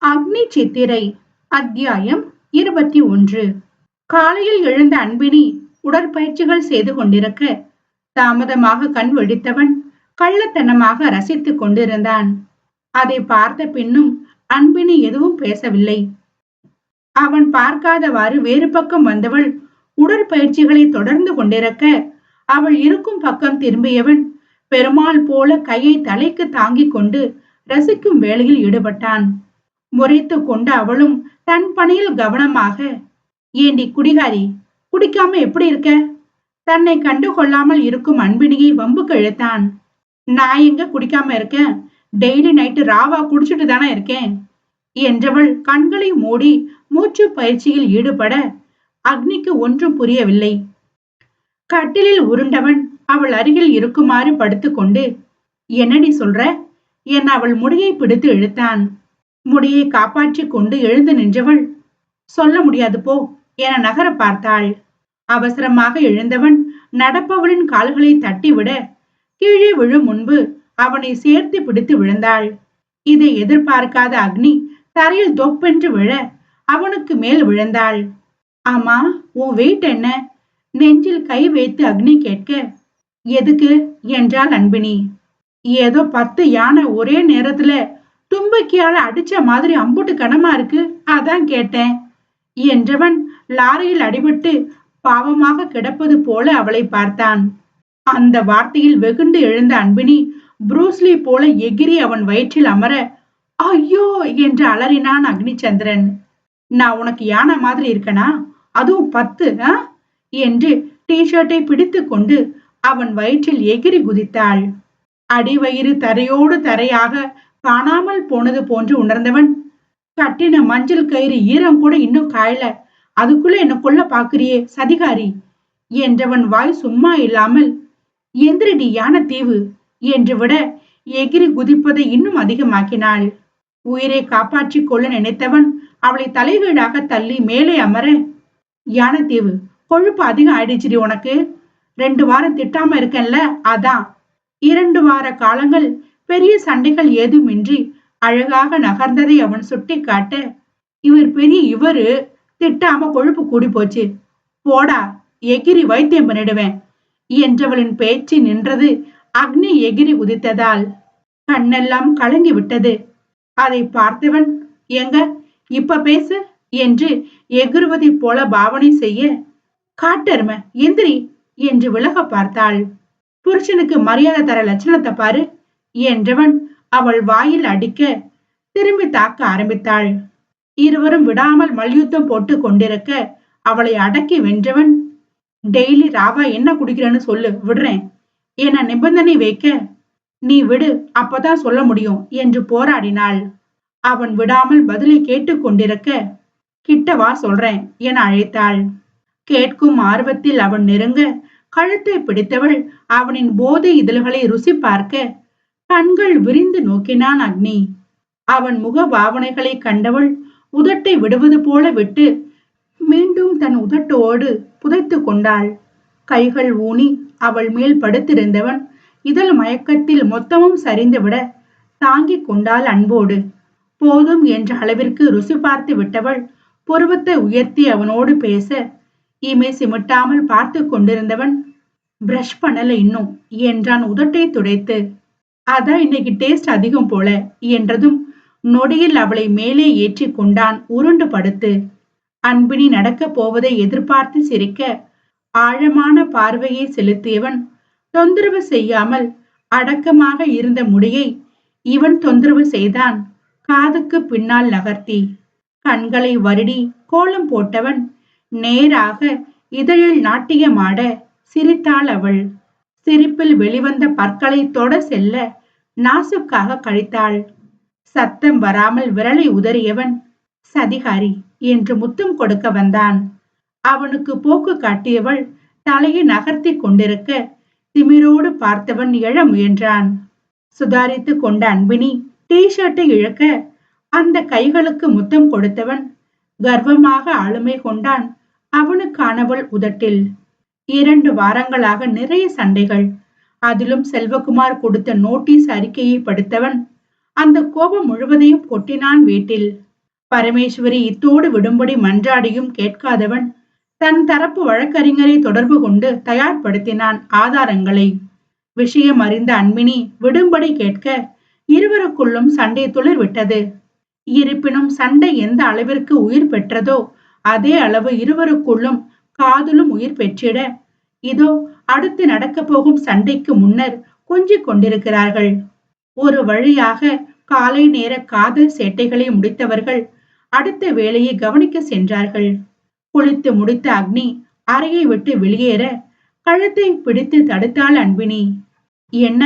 அக்னி சித்திரை அத்தியாயம் 21. காலையில் எழுந்த அன்பினி உடற்பயிற்சிகள் செய்து கொண்டிருக்க தாமதமாக கண் விழித்தவன் கள்ளத்தனமாக ரசித்துக் கொண்டிருந்தான். அதை பார்த்த பின்னும் அன்பினி எதுவும் பேசவில்லை. அவன் பார்க்காதவாறு வேறு பக்கம் வந்தவள் உடற்பயிற்சிகளை தொடர்ந்து கொண்டிருக்க அவள் இருக்கும் பக்கம் திரும்பியவன் பெருமாள் போல கையை தலைக்கு தாங்கிக் கொண்டு ரசிக்கும் வேளையில் ஈடுபட்டான். முறைத்து கொண்ட அவளும் தன் பணியில் கவனமாக, ஏண்டி குடிகாரி, குடிக்காம எப்படி இருக்க? தன்னை கண்டு கொள்ளாமல் இருக்கும் அன்பினியை வம்புக்கு இழுத்தான். நான் எங்க குடிக்காம இருக்கேன், டெய்லி நைட்டு ராவா குடிச்சிட்டு தானே இருக்கேன் என்றவள் கண்களை மூடி மூச்சு பயிற்சியில் ஈடுபட அக்னிக்கு ஒன்றும் புரியவில்லை. கட்டிலில் உருண்டவன் அவள் அருகில் இருக்குமாறு படுத்துக்கொண்டு, என்னடி சொல்ற என அவள் முடியை பிடித்து இழுத்தான். முடியை காப்பாற்றிக் கொண்டு எழுந்து நின்றவள், சொல்ல முடியாது போ என நகர பார்த்தாள். அவசரமாக எழுந்தவன் நடப்பவளின் கால்களை தட்டிவிட கீழே விழும் முன்பு அவனை சேர்த்து பிடித்து விழுந்தாள். இதை எதிர்பார்க்காத அக்னி தரையில் தொப்பென்று விழ அவனுக்கு மேல் விழுந்தாள். ஆமா, உன் வெயிட் என்ன? நெஞ்சில் கை வைத்து அக்னி கேட்க, எதுக்கு என்றாள் அன்பினி. ஏதோ 10 யானை ஒரே நேரத்துல தும்பக்கியால அடிச்ச மாதிரி அம்புட்டு கனமா இருக்கு, அதான் கேட்டேன் என்றவன் லாரியில் அடிபட்டு பாவமாக கிடப்பது போல அவளை பார்த்தான். அந்த வார்த்தையில் வெகுண்டு எழுந்த அன்பினி புரூஸ்லி போல எகிரி அவன் வயிற்றில் அமர, ஐயோ என்று அலறினான் அக்னிச்சந்திரன். நான் உனக்கு யானை மாதிரி இருக்கனா? அதுவும் 10 என்று டி-ஷர்ட்டை பிடித்து கொண்டு அவன் வயிற்றில் எகிரி குதித்தாள். அடிவயிறு தரையோடு தரையாக காணாமல் போனது போன்று உணர்ந்தவன், கட்டின மஞ்சள் கயிறு ஈரம் கூட இன்னும் காயல, அதுக்குள்ள என்ன கொல்ல பாக்குறியே சதிகாரி என்றவன் வாய் சும்மா இல்லாமல், எந்திரடி யான தீவு என்று விட எகிரி குதிப்பதை இன்னும் அதிகமாக்கினாள். உயிரை காப்பாற்றிக் கொள்ள நினைத்தவன் அவளை தலைகீழாக தள்ளி மேலே அமர, யானத்தீவு, கொழுப்பு அதிகம் ஆயிடுச்சுடி உனக்கு, 2 வாரம் திட்டாம இருக்கேன்ல அதான். 2 வார காலங்கள் பெரிய சண்டைகள் ஏதுமின்றி அழகாக நகர்ந்ததை அவன் சுட்டி காட்ட, இவர் பெரிய இவரு திட்டாம கொழுப்பு கூடி போச்சு, போடா எகிரி வைத்தியம் பண்ணிடுவேன் என்றவளின் பேச்சு நின்றது. அக்னி எகிரி குதித்ததால் கண்ணெல்லாம் கலங்கி விட்டது. அதை பார்த்தவன், எங்க இப்ப பேசு என்று எகிறுவதை போல பாவனை செய்ய, காட்டெருமை எந்திரி என்று விலக பார்த்தாள். புருஷனுக்கு மரியாதை தர லட்சணத்தை பாரு என்றவன் அவள் வாயில் அடிக்க திரும்பி தாக்க ஆரம்பித்தாள். இருவரும் விடாமல் மல்யுத்தம் போட்டு கொண்டிருக்க அவளை அடக்கி வென்றவன், டெய்லி ராவா என்ன குடிக்கிறேன்னு சொல்லு, விடுறேன் என நிபந்தனை வைக்க, நீ விடு அப்பதான் சொல்ல முடியும் என்று போராடினாள். அவன் விடாமல் பதிலை கேட்டு கொண்டிருக்க, கிட்டவா சொல்றேன் என அழைத்தாள். கேட்கும் ஆர்வத்தில் அவன் நெருங்க கழுத்தை பிடித்தவள் அவனின் போதை இதழ்களை ருசி பார்க்க கண்கள் விரிந்து நோக்கினான் அக்னி. அவன் முக பாவனைகளை கண்டவள் உதட்டை விடுவது போல விட்டு மீண்டும் தன் உதட்டோடு புதைத்து கொண்டாள். கைகள் ஊனி அவள் மேல் படுத்திருந்தவன் இதழ் மயக்கத்தில் மொத்தமும் சரிந்துவிட தாங்கிக் கொண்டாள் அன்போடு. போதும் என்ற அளவிற்கு ருசி பார்த்து விட்டவள் புருவத்தை உயர்த்தி அவனோடு பேச, இமை சிமிட்டாமல் பார்த்து கொண்டிருந்தவன், பிரஷ் பண்ணல இன்னும் என்றான் உதட்டை துடைத்து. அதான் இன்னைக்கு டேஸ்ட் அதிகம் போல என்றதும் நொடியில் அவளை மேலே ஏற்றி கொண்டான் உருண்டு படுத்து. அன்பினி நடக்கப் போவதை எதிர்பார்த்து சிரிக்க ஆழமான பார்வையை செலுத்தியவன் தொந்தரவு செய்யாமல் அடக்கமாக இருந்த முடியை இவன் தொந்தரவு செய்தான். காதுக்கு பின்னால் நகர்த்தி கண்களை வருடி கோலம் போட்டவன் நேராக இதழில் நாட்டியமாட சிரித்தாள் அவள். சிரிப்பில் வெளிவந்த பற்களை தொட செல்ல நாசுக்காக கழித்தாள். சத்தம் வராமல் விரலை உதறியவன், சதிகாரி என்று முத்தம் கொடுக்க வந்தான். அவனுக்கு போக்கு காட்டியவள் தலையை நகர்த்தி கொண்டிருக்க திமிரோடு பார்த்தவன் எழ முயன்றான். சுதாரித்து கொண்ட அன்பினி டி-ஷர்ட்டை இழுக்க அந்த கைகளுக்கு முத்தம் கொடுத்தவன் கர்வமாக ஆளுமை கொண்டான் அவனுக்கானவள் உதட்டில். 2 வாரங்களாக நிறைய சண்டைகள், அதிலும் செல்வகுமார் கொடுத்த நோட்டீஸ் அறிக்கையை படித்தவன் அந்த கோபம் முழுவதையும் கொட்டினான் வீட்டில். பரமேஸ்வரி இத்தோடு விடும்படி மன்றாடியும் கேட்காதவன் தன் தரப்பு வழக்கறிஞரை தொடர்பு கொண்டு தயார்படுத்தினான் ஆதாரங்களை. விஷயம் அறிந்த அன்பினி விடும்படி கேட்க இருவருக்குள்ளும் சண்டை துளிர் விட்டது. இருப்பினும் சண்டை எந்த அளவிற்கு உயிர் பெற்றதோ அதே அளவு இருவருக்குள்ளும் காதலும் உயிர் பெற்றிட இதோ அடுத்து நடக்கப் போகும் சண்டைக்கு முன்னர் கொஞ்சிக் கொண்டிருக்கிறார்கள். ஒரு வழியாக காலை நேர காதல் சேட்டைகளை முடித்தவர்கள் அடுத்த வேலையை கவனிக்க சென்றார்கள். குளித்து முடித்த அக்னி அறையை விட்டு வெளியேற கழுத்தை பிடித்து தடுத்தாள் அன்பினி. என்ன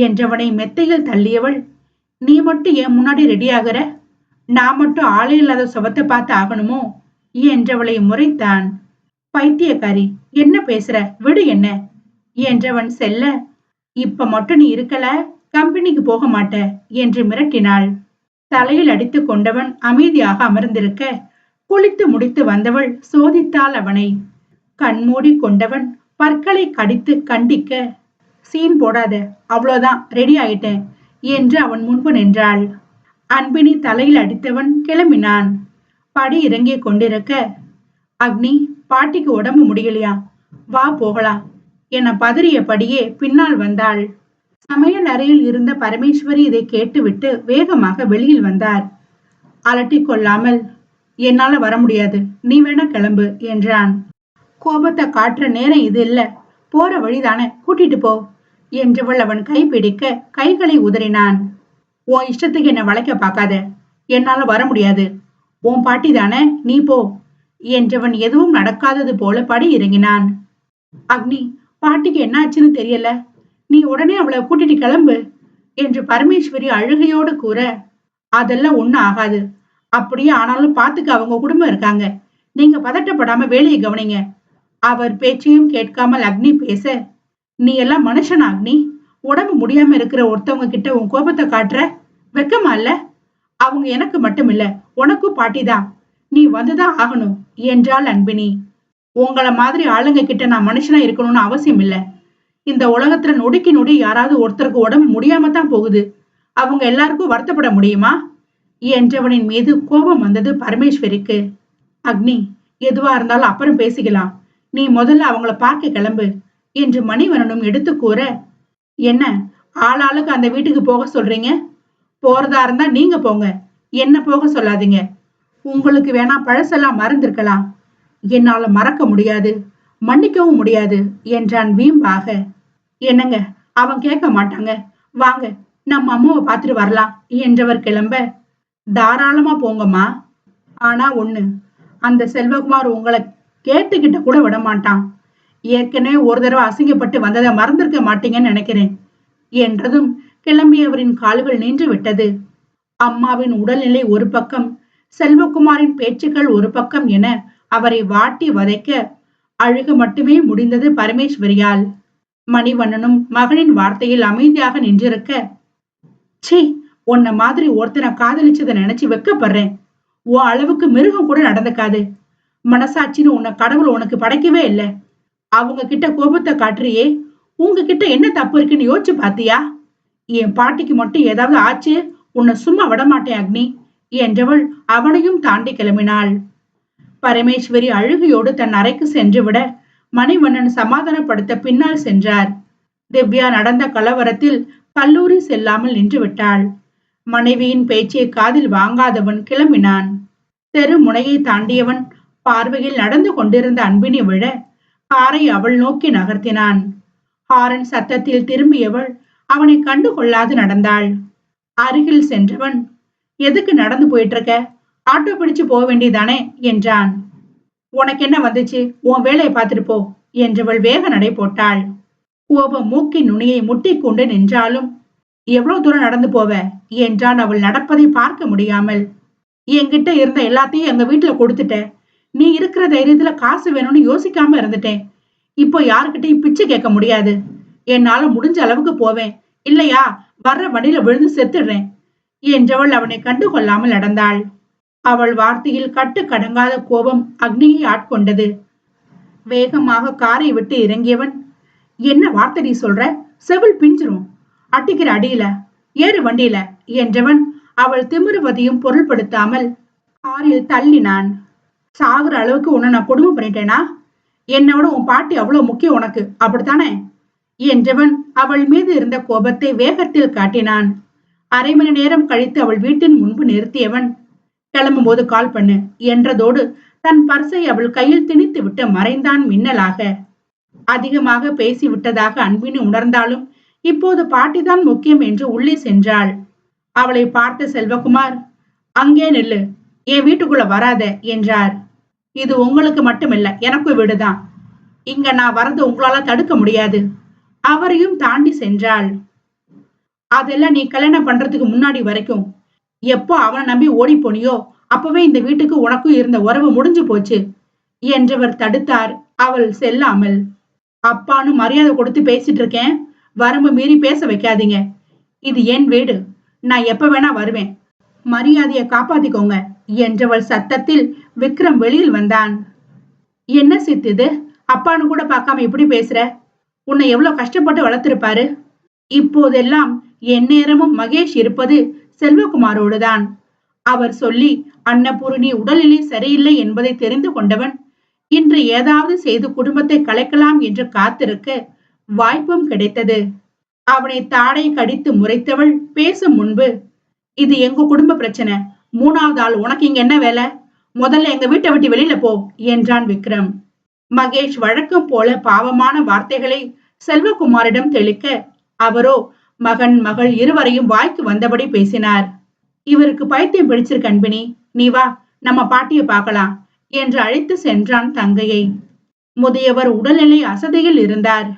என்றவனை மெத்தையில் தள்ளியவள், நீ மட்டும் என் முன்னாடி ரெடி ஆகுற, நான் மட்டும் ஆளே இல்லாத சுவத்தை பார்த்து ஆகணுமோ என்றவளை முறைத்தான். பைத்தியக்காரி, என்ன பேசுற, விடு என்ன என்றவன் செல்ல, இப்ப மட்டும் நீ இருக்கல கம்பெனிக்கு போக மாட்ட என்று மிரட்டினாள். தலையில் அடித்துக் கொண்டவன் அமைதியாக அமர்ந்திருக்க குளித்து முடித்து வந்தவள் சோதித்தாள் அவனை. கண்மூடி கொண்டவன் பற்களை கடித்து கண்டிக்க, சீன் போடாத, அவ்வளோதான், ரெடி ஆயிட்டேன் என்று அவன் முன்பு நின்றாள். அன்பினி தலையில் அடித்தவன் கிளம்பினான். படி இறங்கிக் கொண்டிருக்க, அக்னி, பாட்டிக்கு உடம்பு முடியலையா, வா போகலாம் என பதறியபடியே பின்னால் வந்தாள். சமையல் அறையில் இருந்த பரமேஸ்வரி இதை கேட்டுவிட்டு வேகமாக வெளியில் வந்தார். அலட்டிக் கொள்ளாமல், என்னால வர முடியாது, நீ வேணா கிளம்பு என்றான். கோபத்தை காட்டுற நேரம் இது இல்ல, போற வழிதானே, கூட்டிட்டு போ என்றவள் அவன் கைப்பிடிக்க கைகளை உதறினான். உன் இஷ்டத்துக்கு என்ன வளைக்க பார்க்காத, என்னால வர முடியாது, உன் பாட்டி தானே, நீ போ என்றவன் எதுவும் நடக்காதது போல படி இறங்கினான். அக்னி, பாட்டிக்கு என்ன ஆச்சுன்னு தெரியல, நீ உடனே அவளை கூட்டிட்டு கிளம்பு என்று பரமேஸ்வரி அழுகையோடு கூற, அதெல்லாம் ஒண்ணும் ஆகாது, அப்படியே ஆனாலும் பாத்துக்க அவங்க குடும்பம் இருக்காங்க, நீங்க பதட்டப்படாம வேலையை கவனிங்க. அவர் பேச்சையும் கேட்காமல் அக்னி பேச, நீ எல்லாம் மனுஷனா அக்னி, உடம்பு முடியாம இருக்கிற ஒருத்தவங்க கிட்ட உன் கோபத்தை காட்டுற, வெக்கமா இல்ல? அவங்க எனக்கு மட்டும் இல்ல, உனக்கும் பாட்டிதான், நீ வந்துதான் ஆகணும் என்றாள் அன்பினி. உங்கள மாதிரி ஆளுங்க கிட்ட நான் மனுஷனா இருக்கணும்னு அவசியம் இல்ல. இந்த உலகத்துல நொடிக்கு நொடி யாராவது ஒருத்தருக்கு உடம்பு முடியாம தான் போகுது, அவங்க எல்லாருக்கும் வருத்தப்பட முடியுமா என்றவனின் மீது கோபம் வந்தது பரமேஸ்வரிக்கு. அக்னி, எதுவா இருந்தாலும் அப்புறம் பேசிக்கலாம், நீ முதல்ல அவங்கள பார்க்க கிளம்பு என்று மணிவண்ணனும் எடுத்து கூற, என்ன ஆளாளுக்கு அந்த வீட்டுக்கு போக சொல்றீங்க? போறதா இருந்தா நீங்க போங்க, என்ன போக சொல்லாதீங்க. உங்களுக்கு வேணா பழசெல்லாம் மறந்திருக்கலாம், என்னால மறக்க முடியாது, மன்னிக்கவும் முடியாது என்றான் வீம்பாக. என்னங்க, அவன் கேட்க மாட்டாங்க, வாங்க நம்ம அம்மாவை பார்த்துட்டு வரலாம் என்றவர் கிளம்ப, தாராளமா போங்கம்மா. ஆனா ஒண்ணு, அந்த செல்வகுமார் உங்களை கேட்டுக்கிட்ட கூட விட மாட்டான். ஏற்கனவே ஒரு தடவை அசிங்கப்பட்டு வந்ததை மறந்திருக்க மாட்டீங்கன்னு நினைக்கிறேன் என்றதும் கிளம்பியவரின் கால்கள் நின்று விட்டது. அம்மாவின் உடல்நிலை ஒரு பக்கம், செல்வகுமாரின் பேச்சுக்கள் ஒரு பக்கம் என அவரை வாட்டி வதைக்க அழுக மட்டுமே முடிந்தது பரமேஸ்வரியால். மணிவண்ணனும் மகனின் வார்த்தையில் அமைதியாக நின்றிருக்க, சீ, உன்ன மாதிரி ஒருத்தனை காதலிச்சதை நினைச்சு வெக்கப்படுறேன். உன் அளவுக்கு மிருகம் கூட நடந்துக்காது. மனசாட்சின்னு உன்னை கடவுள் உனக்கு படைக்கவே இல்லை. அவங்க கிட்ட கோபத்தை காட்டுறியே, உங்ககிட்ட என்ன தப்பு இருக்குன்னு யோசிச்சு பாத்தியா? என் பாட்டிக்கு மட்டும் ஏதாவது ஆச்சு, உன்னை சும்மா விட மாட்டேன் அக்னி என்றவள் அவனையும் தாண்டி கிளம்பினாள். பரமேஸ்வரி அழுகையோடு தன் அறைக்கு சென்று விட மணிவண்ணன் சமாதானப்படுத்த பின்னால் சென்றார். திவ்யா நடந்த கலவரத்தில் கல்லூரி செல்லாமல் நின்று விட்டாள். மனைவியின் பேச்சை காதில் வாங்காதவன் கிளம்பினான். தெரு முனையை தாண்டியவன் பார்வையில் நடந்து கொண்டிருந்த அன்பினி விழ காரை அவள் நோக்கி நகர்த்தினான். ஹாரன் சத்தத்தில் திரும்பியவள் அவனை கண்டு கொள்ளாது நடந்தாள். அருகில் சென்றவன், எதுக்கு நடந்து போயிட்டு இருக்க, ஆட்டோ பிடிச்சு போக வேண்டியதானே என்றான். உனக்கு என்ன வந்துச்சு, உன் வேலையை பார்த்துட்டு போ என்றவள் வேக நடை போட்டாள். கோபம் மூக்கின் நுனியை முட்டிக்கொண்டு நின்றாலும், எவ்வளவு தூரம் நடந்து போவ என்றான் அவள் நடப்பதை பார்க்க முடியாமல். என்கிட்ட இருந்த எல்லாத்தையும் எங்க வீட்டுல கொடுத்துட்ட, நீ இருக்கிற தைரியத்துல காசு வேணும்னு யோசிக்காம இருந்துட்டேன். இப்போ யாருக்கிட்டையும் பிச்சை கேட்க முடியாது. என்னால முடிஞ்ச அளவுக்கு போவேன், இல்லையா வர்ற வண்டியில விழுந்து செத்துடுறேன் என்றவள் அவனை கண்டு கொள்ளாமல் நடந்தாள். அவள் வார்த்தையில் கட்டு கடங்காத கோபம் அக்னியை ஆட்கொண்டது. வேகமாக காரை விட்டு இறங்கியவன், என்ன வார்த்தை நீ சொல்ற, செவில் பிஞ்சிரும், அட்டிக்கிற அடியில, ஏறு வண்டியில என்றவன் அவள் திமிருவதையும் பொருள்படுத்தாமல், காரில் தள்ளினான். சாகுற அளவுக்கு உன்னை நான் கொடுமை பண்ணிட்டேனா? என்னை விட உன் பாட்டி அவ்வளவு முக்கியம் உனக்கு, அப்படித்தானே என்றவன் அவள் மீது இருந்த கோபத்தை வேகத்தில் காட்டினான். அரை மணி நேரம் கழித்து அவள் வீட்டின் முன்பு நிறுத்தியவன், கிளம்பும் போது கால் பண்ணு என்றதோடு தன் பர்சை அவள் கையில் திணித்து விட்டு மறைந்தான் மின்னலாக. அதிகமாக பேசிவிட்டதாக அன்பினி உணர்ந்தாலும் இப்போது பாட்டிதான் முக்கியம் என்று உள்ளே சென்றாள். அவளை பார்த்த செல்வகுமார், அங்கே நில்லு, என் வீட்டுக்குள்ள வராத என்றார். இது உங்களுக்கு மட்டுமில்ல, எனக்கும் வீடுதான். இங்க நான் வரது உங்களால தடுக்க முடியாது. அவரையும் தாண்டி சென்றாள். அதெல்லாம் நீ கல்யாணம் பண்றதுக்கு முன்னாடி வரைக்கும். எப்போ அவனை நம்பி ஓடி போனியோ அப்பவே இந்த வீட்டுக்கு உனக்கும் இருந்த உறவு முடிஞ்சு போச்சு என்றவர் தடுத்தார். அவள் செல்லாமல், அப்பான்னு மரியாதை கொடுத்து பேசிட்டு இருக்கேன், வரம்பு மீறி பேச வைக்காதீங்க. இது என் வீடு, நான் எப்ப வேணா வருவேன், மரியாதையை காப்பாத்திக்கோங்க என்றவள் சத்தத்தில் விக்ரம் வெளியில் வந்தான். என்ன சித்து, அப்பான்னு கூட பார்க்காம இப்படி பேசுற? உன்னை எவ்வளவு கஷ்டப்பட்டு வளர்த்திருப்பாரு. இப்போதெல்லாம் என் நேரமும் மகேஷ் இருப்பது செல்வகுமாரோடுதான். அவர் சொல்லி அன்னபூரணி உடல்நிலை சரியில்லை என்பதை தெரிந்து கொண்டவன் இன்று ஏதாவது செய்து குடும்பத்தை கலைக்கலாம் என்று காத்திருக்க வாய்ப்பும் கிடைத்தது. அவனை தாடை கடித்து முறைத்தவள் பேசும் முன்பு, இது எங்க குடும்ப பிரச்சனை, மூணாவது ஆள் உனக்கு இங்க என்ன வேலை? முதல்ல எங்க வீட்டை விட்டு வெளியில போ என்றான் விக்ரம். மகேஷ் வழக்கம் போல பாவமான வார்த்தைகளை செல்வகுமாரிடம் தெளிக்க, அவரோ மகன் மகள் இருவரையும் வாய்க்கு வந்தபடி பேசினார். இவருக்கு பைத்தியம் பிடிச்சிருக்கு அன்பினி, நீ வா, நம்ம பாட்டியை பார்க்கலாம் என்று அழைத்து சென்றான் தங்கையை. முதியவர் உடல்நிலை அசதியில் இருந்தார்.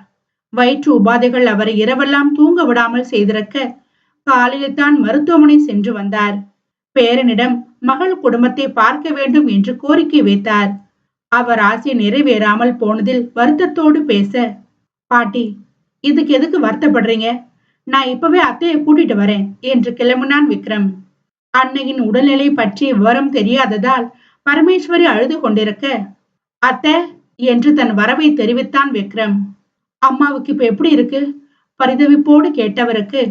வயிற்று உபாதைகள் அவரை இரவெல்லாம் தூங்க விடாமல் செய்திருக்க காலையில் தான் மருத்துவமனை சென்று வந்தார். பேரனிடம் மகள் குடும்பத்தை பார்க்க வேண்டும் என்று கோரிக்கை வைத்தார். அவர் ஆசை நிறைவேறாமல் போனதில் வருத்தத்தோடு பேச, பாட்டி, இதுக்கு எதுக்கு வருத்தப்படுறீங்க? நான் இப்பவே அத்தையை கூட்டிட்டு வரேன் என்று கிளம்பினான் விக்ரம். அன்னையின் உடல்நிலை பற்றிய விவரம் தெரியாததால் பரமேஸ்வரி அழுது கொண்டிருக்க, அத்தை என்று தன் வரவை தெரிவித்தான் விக்ரம். அம்மாவுக்கு இப்ப எப்படி இருக்கு? பரிதவிப்போடு கேட்டவருக்கு,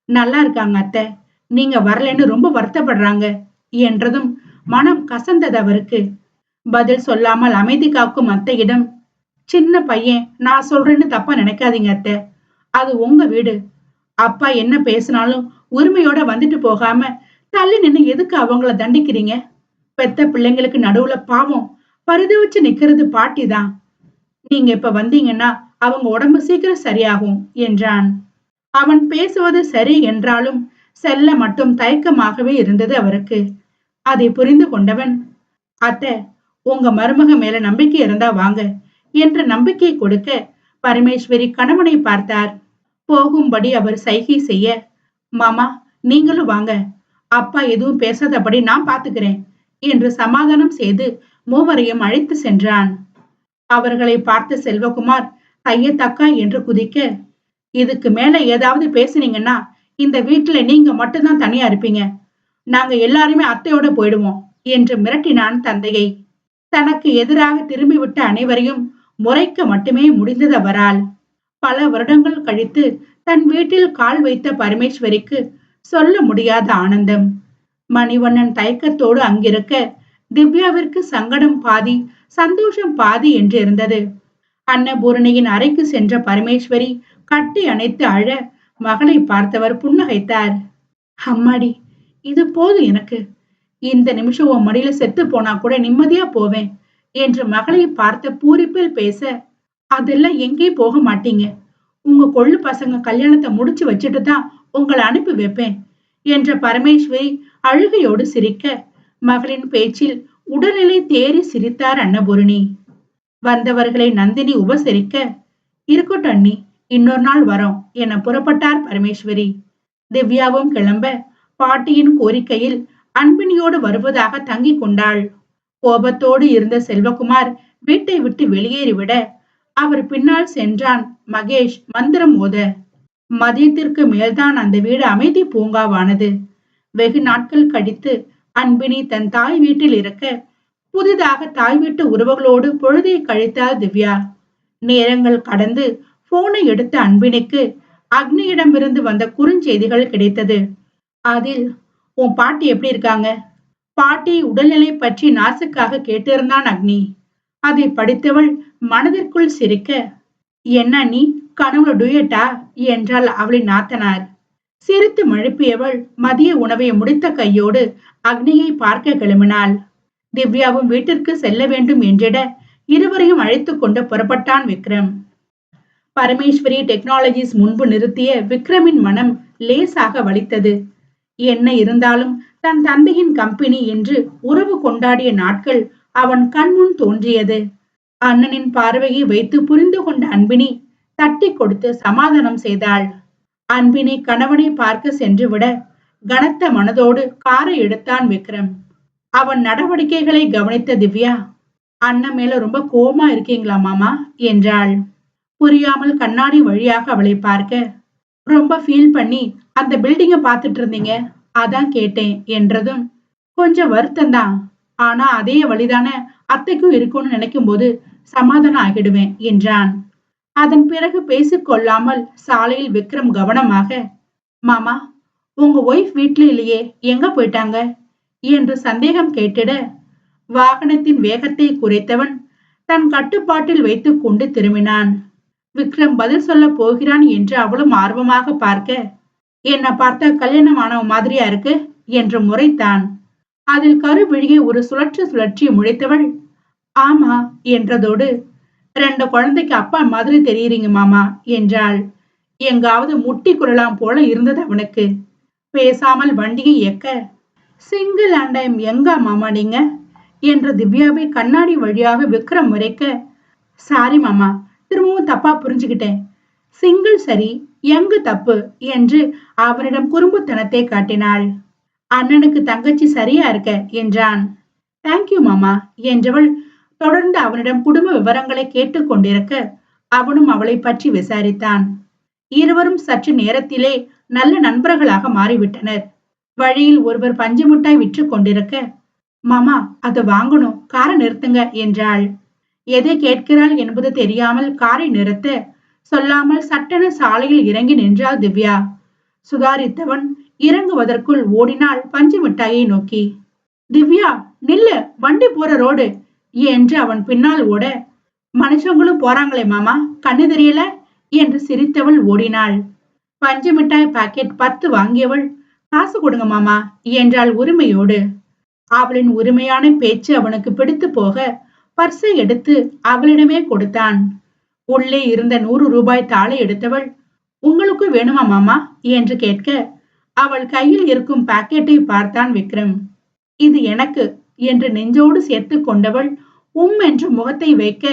நல்லா இருக்காங்க அத்தை, நீங்க வரலன்னு ரொம்ப வருத்தப்படுறாங்க என்றதும் மனம் கசந்தது அவருக்கு. பதில் சொல்லாமல் அமைதி காக்கும் அத்தையிடம், சின்ன பையன், நான் சொல்றேன்னு தப்பா நினைக்காதீங்க அத்தை, அது உங்க வீடு. அப்பா என்ன பேசினாலும் உரிமையோட வந்துட்டு போகாம தள்ளி நின்னு எதுக்கு அவங்கள தண்டிக்கிறீங்க? பெத்த பிள்ளைங்களுக்கு நடுவுல பாவம் பரிதவிச்சு நிக்கிறது பாட்டி தான். நீங்க இப்ப வந்தீங்கன்னா அவங்க உடம்பு சீக்கிரம் சரியாகும் என்றான். அவன் பேசுவது சரி என்றாலும் செல்ல மட்டும் தயக்கமாகவே இருந்தது அவருக்கு. அதை புரிந்து கொண்டவன், அத்தை, உங்க மருமக மேல நம்பிக்கை இருந்தா வாங்க என்ற நம்பிக்கை கொடுக்க பரமேஸ்வரி கணவனை பார்த்தார். போகும்படி அவர் சைகை செய்ய, மாமா நீங்களும் வாங்க, அப்பா எதுவும் பேசாதபடி நான் பாத்துக்கிறேன் என்று சமாதானம் செய்து மூவரையும் அழைத்து சென்றான். அவர்களை பார்த்த செல்வகுமார் கையத்தக்கா என்று குதிக்க, இதுக்கு மேல ஏதாவது பேசுனீங்கன்னா இந்த வீட்டுல நீங்க மட்டும்தான் தனியா இருப்பீங்க, நாங்க எல்லாருமே அத்தையோட போயிடுவோம் என்று மிரட்டினான் தந்தையை. தனக்கு எதிராக திரும்பிவிட்ட அனைவரையும் முறைக்க மட்டுமே முடிந்தது அவரால். பல வருடங்கள் கழித்து தன் வீட்டில் கால் வைத்த பரமேஸ்வரிக்கு சொல்ல முடியாத ஆனந்தம். மணிவண்ணன் தயக்கத்தோடு அங்கிருக்க திவ்யாவிற்கு சங்கடம் பாதி சந்தோஷம் பாதி என்று இருந்தது. அன்னபூரணியின் அறைக்கு சென்ற பரமேஸ்வரி கட்டி அணைத்து அழ மகளை பார்த்தவர் புன்னகைத்தார். அம்மாடி, இது போதும் எனக்கு, இந்த நிமிஷம் உன் மடியில செத்து போனா கூட நிம்மதியா போவேன் என்று மகளை பார்த்த பூரிப்பில் பேச, அதெல்லாம் எங்கேயும் போக மாட்டீங்க, உங்க கொள்ளு பசங்க கல்யாணத்தை முடிச்சு வச்சுட்டு தான் உங்களை அனுப்பி வைப்பேன் என்ற பரமேஸ்வரி அழுகையோடு சிரிக்க, மகளின் பேச்சில் உடல்நிலை தேறி சிரித்தார் அன்னபூரணி. வந்தவர்களை நந்தினி உபசரிக்க, இருக்கட்டும் அண்ணி, இன்னொரு நாள் வரோம் என புறப்பட்டார் பரமேஸ்வரி. திவ்யாவும் கிளம்ப பாட்டியின் கோரிக்கையில் அன்பினியோடு வருவதாக தங்கிக் கொண்டாள். கோபத்தோடு இருந்த செல்வகுமார் வீட்டை விட்டு வெளியேறிவிட அவர் பின்னால் சென்றான் மகேஷ் மந்திரம் ஓத. மதியத்திற்கு மேல்தான் அந்த வீடு அமைதி பூங்காவானது. வெகு நாட்கள் கழித்து அன்பினி தன் தாய் வீட்டில் இருக்க புதிதாக தாய் வீட்டு உறவுகளோடு பொழுதை கழித்தாள் திவ்யா. நேரங்கள் கடந்து போனை எடுத்த அன்பினிக்கு அக்னியிடமிருந்து வந்த குறுஞ்செய்திகள் கிடைத்தது. அதில், உன் பாட்டி எப்படி இருக்காங்க? பாட்டி உடல்நிலை பற்றி நாசுக்காக கேட்டிருந்தான் அக்னி. அதை படித்தவள் மனதிற்குள் சிரிக்க, என்ன நீ கனவுல டுயட்டா என்றாள் அவளின் நாத்தனார். சிரித்து மழுப்பியவள் மதிய உணவை முடித்த கையோடு அக்னியை பார்க்க கிளம்பினாள். திவ்யாவும் வீட்டிற்கு செல்ல வேண்டும் என்றிட இருவரையும் அழைத்துக் கொண்டு புறப்பட்டான் விக்ரம். பரமேஸ்வரி டெக்னாலஜிஸ் முன்பு நிறுத்திய விக்ரமின் மனம் லேசாக வலித்தது. என்ன இருந்தாலும் தன் தந்தையின் கம்பெனி என்று உறவு கொண்டாடிய நாட்கள் அவன் கண்முன் தோன்றியது. அண்ணனின் பார்வையை வைத்து புரிந்து கொண்ட அன்பினி தட்டி கொடுத்து சமாதானம் செய்தாள். அன்பினி கணவனை பார்க்க சென்று விட கனத்த மனதோடு காரை எடுத்தான் விக்ரம். அவன் நடவடிக்கைகளை கவனித்த திவ்யா, அண்ணன் மேல ரொம்ப கோவமா இருக்கீங்களா மாமா என்றாள். புரியாமல் கண்ணாடி வழியாக அவளை பார்க்க, ரொம்ப ஃபீல் பண்ணி அந்த பில்டிங்க பாத்துட்டு இருந்தீங்க, அதான் கேட்டேன் என்றதும், கொஞ்சம் வருத்தம்தான், ஆனா அதே வழிதான அத்தைக்கும் இருக்கும்னு நினைக்கும் போது சமாதானம் ஆகிடுவேன் என்றான். அதன் பிறகு பேசிக்கொள்ளாமல் சாலையில் விக்ரம் கவனமாக, மாமா உங்க ஒய்ஃப் வீட்ல இல்லையே, எங்க போயிட்டாங்க என்று சந்தேகம் கேட்டிட, வாகனத்தின் வேகத்தை குறைத்தவன் தன் கட்டுப்பாட்டில் வைத்துக் கொண்டு திரும்பினான். விக்ரம் பதில் சொல்ல போகிறான் என்று அவளும் ஆர்வமாக பார்க்க, என்ன பார்த்தா கல்யாணம் ஆனவ மாதிரியா இருக்கு என்று முறைத்தான். அதில் கருவிழியை ஒரு சுழற்சி சுழற்சி முழித்தவள், ஆமா என்றதோடு, 2 குழந்தைக்கு அப்பா மாதிரி தெரியுறீங்க மாமா என்றாள். எங்காவது முட்டி குரலாம் போல இருந்தது அவனுக்கு. பேசாமல் வண்டியை இயக்க, சிங்கிள் அண்டைம் எங்கா மாமா நீங்க என்ற திவ்யாவை கண்ணாடி வழியாக விக்ரம் முறைக்க, சாரி மாமா, திரும்பவும் தப்பா புரிஞ்சுக்கிட்டேன், சிங்கிள் சரி எங்கு தப்பு என்று அவனிடம் குறும்புத்தனத்தை காட்டினாள். அண்ணனுக்கு தங்கச்சி சரியா இருக்க என்றான். தேங்க்யூ மாமா என்றவள் தொடர்ந்து அவனிடம் குடும்ப விவரங்களை கேட்டுக் கொண்டிருக்க அவனும் அவளை பற்றி விசாரித்தான். இருவரும் சற்று நேரத்திலே நல்ல நண்பர்களாக மாறிவிட்டனர். வழியில் ஒருவர் பஞ்சு மிட்டாய் விற்று கொண்டிருக்க, மாமா அதை வாங்கணும், காரை நிறுத்துங்க என்றாள். எதை கேட்கிறாள் என்பது தெரியாமல் காரை நிறுத்த சொல்லாமல் சட்டென சாலையில் இறங்கி நின்றாள் திவ்யா. சுதாரித்தவன் இறங்குவதற்குள் ஓடினாள் பஞ்சு மிட்டாயை நோக்கி. திவ்யா நில்லு, வண்டி போற ரோடு என்று அவன் பின்னால் ஓட, மனுஷங்களும் போறாங்களே மாமா, கண்ணு தெரியல என்று சிரித்தவள் ஓடினாள். பஞ்சு மிட்டாய் பாக்கெட் 10 வாங்கியவள், காசு கொடுங்க மாமா என்றாள் உரிமையோடு. அவளின் உரிமையான பேச்சு அவனுக்கு பிடித்து போக பர்ஸை எடுத்து அவளிடமே கொடுத்தான். உள்ளே இருந்த 100 ரூபாய் தாளை எடுத்தவள், உங்களுக்கு வேணுமா மாமா என்று கேட்க அவள் கையில் இருக்கும் பாக்கெட்டை பார்த்தான் விக்ரம். இது எனக்கு என்று நெஞ்சோடு சேர்த்து கொண்டவள் என்று முகத்தை வைக்க,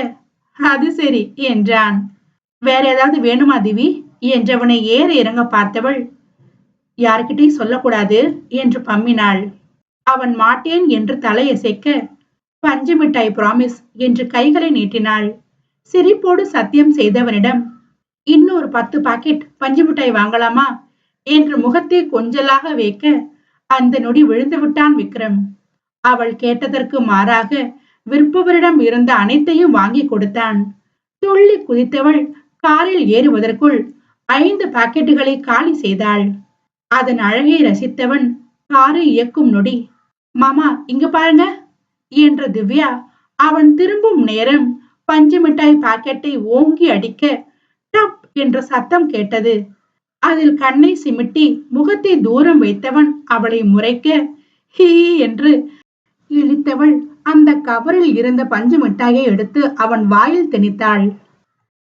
அது சரி என்றான். வேற ஏதாவது வேணுமா திவி என்றவனை ஏற இறங்க பார்த்தவள், யாருக்கிட்டையும் சொல்லக்கூடாது என்று பம்மினாள். அவன் மாட்டேன் என்று தலையசைக்க, பஞ்சு மிட்டாய் பிராமிஸ் என்று கைகளை நீட்டினாள். சிரிப்போடு சத்தியம் செய்தவனிடம், இன்னொரு 10 பாக்கெட் பஞ்சு மிட்டாய் வாங்கலாமா என்று முகத்தை கொஞ்சலாக வைக்க அந்த நொடி விழுந்து விட்டான் விக்ரம். அவள் கேட்டதற்கு மாறாக விற்பவரிடம் இருந்த அனைத்தையும் வாங்கி கொடுத்தான். துள்ளி குதித்தவள் காரில் ஏறுவதற்குள் 5 பாக்கெட்டுகளை காலி செய்தாள். அதன் அழகை ரசித்தவன் காரை இயக்கும் நொடி, மாமா இங்க பாருங்க என்ற திவ்யா அவன் திரும்பும் நேரம் பஞ்சு மிட்டாய் பாக்கெட்டை ஓங்கி அடிக்க டப் என்ற சத்தம் கேட்டது. அதில் கண்ணை சிமிட்டி முகத்தை தூரம் வைத்தவன் அவளை முறைக்க, ஹீ என்று இழித்தவள் அந்த கவரில் இருந்த பஞ்சு மிட்டாயை எடுத்து அவன் வாயில் திணித்தாள்.